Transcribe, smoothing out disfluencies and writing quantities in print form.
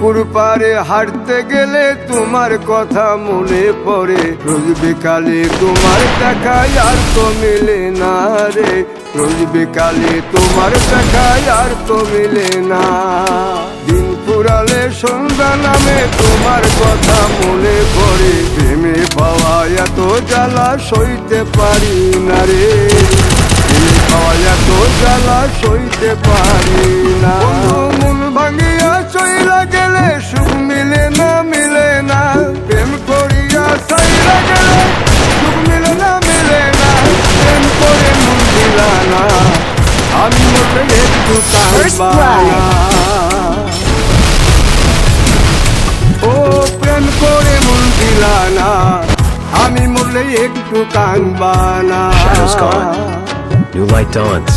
পুকুর পাড়ে হাঁটতে গেলে তোমার কথা মনে পড়ে, রোজ বিকালে তোমার দেখা আর তো মিলে না রে, রোজ বিকালে তোমার দেখা আর তো মিলে না। দিন ফুরালে সন্ধ্যা নামে তোমার কথা মনে পড়ে, প্রেমে পাওয়া এত জ্বালা সইতে পারি না রে, প্রেমে পাওয়া এত জ্বালা সইতে পারি না। মন ভাঙিয়া চইলা গেলে সুখ মিলে না, মিলে না, প্রেম করিয়া চাইলা গেলে সুখ মিলে না, মিলে না, প্রেম করে মন দিলা না, আমি মরলে একটু কাঁদবা না। ও প্রেম করে মন দিলা না, আমি মরলে একটু কাঁদবা না। Shadows gone. New light dawns.